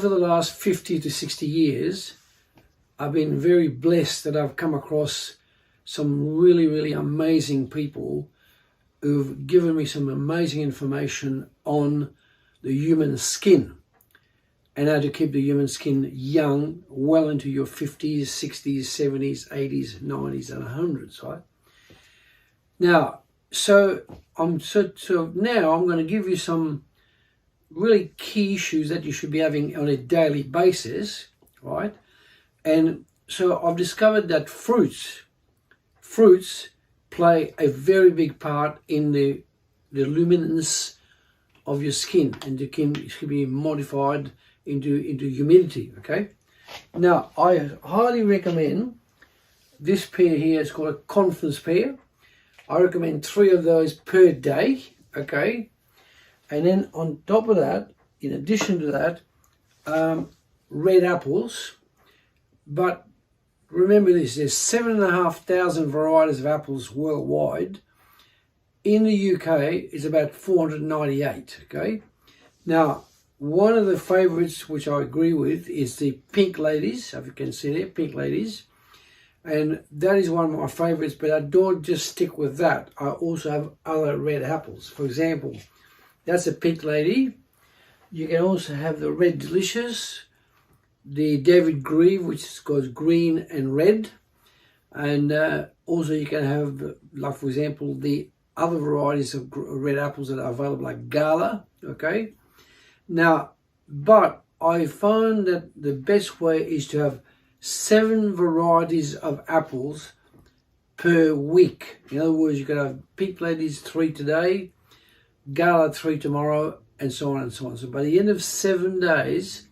over the last 50 to 60 years, I've been very blessed that I've come across some really, really amazing people who've given me some amazing information on the human skin and how to keep the human skin young, well into your 50s, 60s, 70s, 80s, 90s, and 100s, right? Now, so now I'm going to give you some really key issues that you should be having on a daily basis, right? And so I've discovered that fruits play a very big part in the luminance of your skin, and it can be modified into humidity, okay? Now, I highly recommend this pear here. It's called a confidence pear. I recommend 3 of those per day, okay? And then on top of that, in addition to that, red apples. But remember this, there's 7,500 varieties of apples worldwide. In the UK, it's about 498, okay? Now, one of the favorites, which I agree with, is the pink ladies. If you can see there, pink ladies. And that is one of my favorites, but I don't just stick with that. I also have other red apples. For example, that's a pink lady. You can also have the red delicious, the David Grieve, which goes green and red. And also you can have, like for example, the other varieties of red apples that are available, like Gala, okay? Now, but I find that the best way is to have 7 varieties of apples per week. In other words, you can have pink ladies 3 today, Gala 3 tomorrow, and so on and so on. So by the end of 7 days,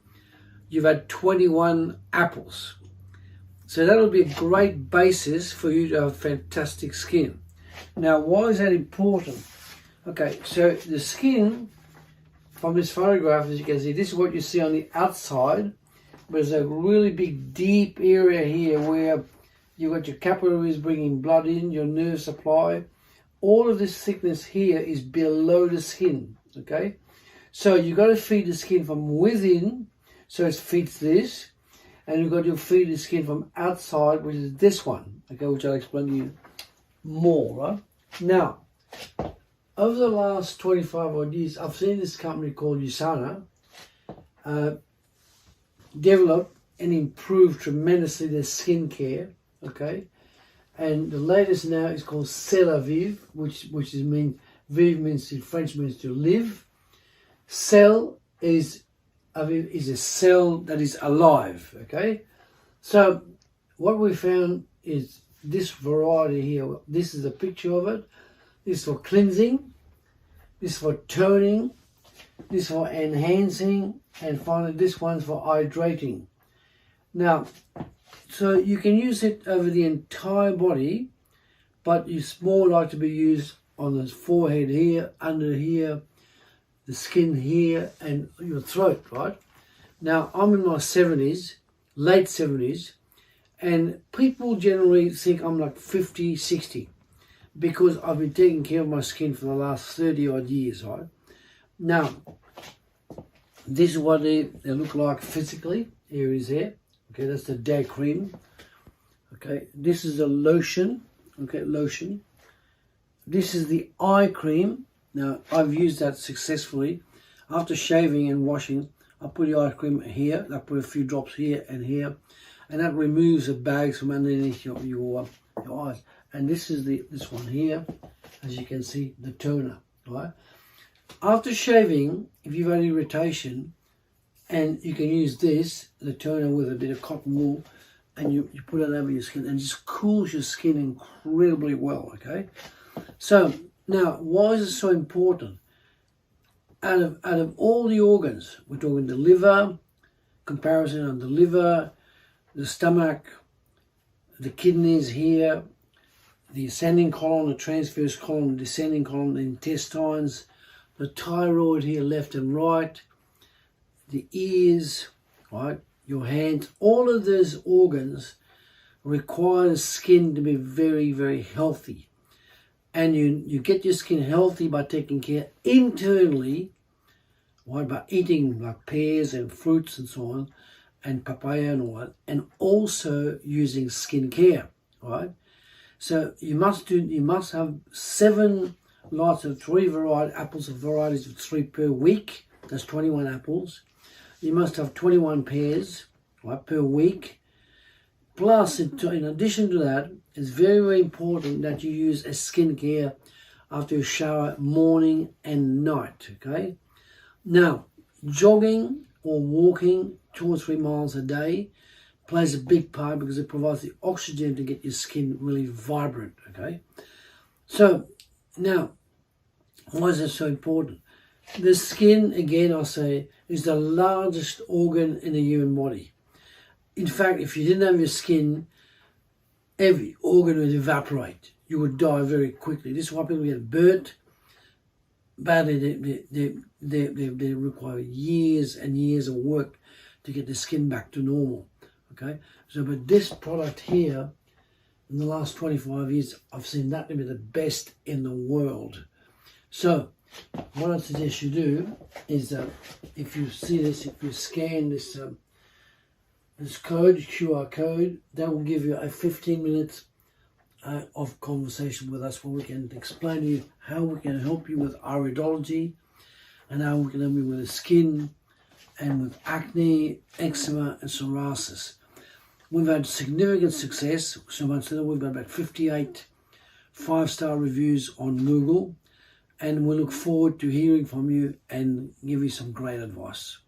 you've had 21 apples. So that'll be a great basis for you to have fantastic skin. Now, why is that important? Okay, so the skin from this photograph, as you can see, this is what you see on the outside. There's a really big, deep area here where you've got your capillaries bringing blood in, your nerve supply. All of this thickness here is below the skin, okay? So you've got to feed the skin from within, so it feeds this. And you've got to feed the skin from outside, which is this one, okay, which I'll explain to you more, right? Now, over the last 25 odd years, I've seen this company called Usana develop and improve tremendously their skincare, okay? And the latest now is called Celavive, which is Vive means in French means to live. Cell is a cell that is alive, okay? So what we found is this variety here. This is a picture of it. This is for cleansing, this is for toning, this is for enhancing, and finally this one's for hydrating. Now, so you can use it over the entire body, but it's more like to be used on the forehead here, under here, the skin here, and your throat, right? Now, I'm in my 70s, late 70s, and people generally think I'm like 50, 60, because I've been taking care of my skin for the last 30 odd years, right? Now, this is what they look like physically. Here is it. Okay, that's the day cream. Okay, this is a lotion. Okay, lotion. This is the eye cream. Now, I've used that successfully. After shaving and washing, I put the eye cream here. I put a few drops here and here, and that removes the bags from underneath your eyes. And this is this one here, as you can see, the toner, right? After shaving, if you've had irritation, and you can use this, the toner, with a bit of cotton wool, and you put it over your skin, and it just cools your skin incredibly well, okay? So, now, why is it so important? Out of all the organs, we're talking the liver, comparison on the liver, the stomach, the kidneys here, the ascending colon, the transverse colon, the descending colon, the intestines, the thyroid here, left and right, the ears, right, your hands, all of those organs require the skin to be very, very healthy. And you get your skin healthy by taking care internally right, by eating like pears and fruits and so on, and papaya and all that, and also using skincare, right? So you must have 7 lots of 3 apples of varieties of 3 per week. That's 21 apples. You must have 21 pears, right, per week. Plus, in addition to that, it's very, very important that you use a skincare after you shower morning and night, okay? Now, jogging or walking 2 or 3 miles a day plays a big part because it provides the oxygen to get your skin really vibrant, okay? So, now, why is it so important? The skin, again, I say, is the largest organ in the human body. In fact, if you didn't have your skin, every organ would evaporate. You would die very quickly. This is why people get burnt badly. They require years and years of work to get the skin back to normal. Okay, so but this product here, in the last 25 years, I've seen that to be the best in the world. So what I suggest you do is if you see this, if you scan this this code, QR code, that will give you a 15 minutes of conversation with us where we can explain to you how we can help you with iridology and how we can help you with the skin and with acne, eczema and psoriasis. We've had significant success, so much that we've got about 58 5-star reviews on Google, and we look forward to hearing from you and give you some great advice.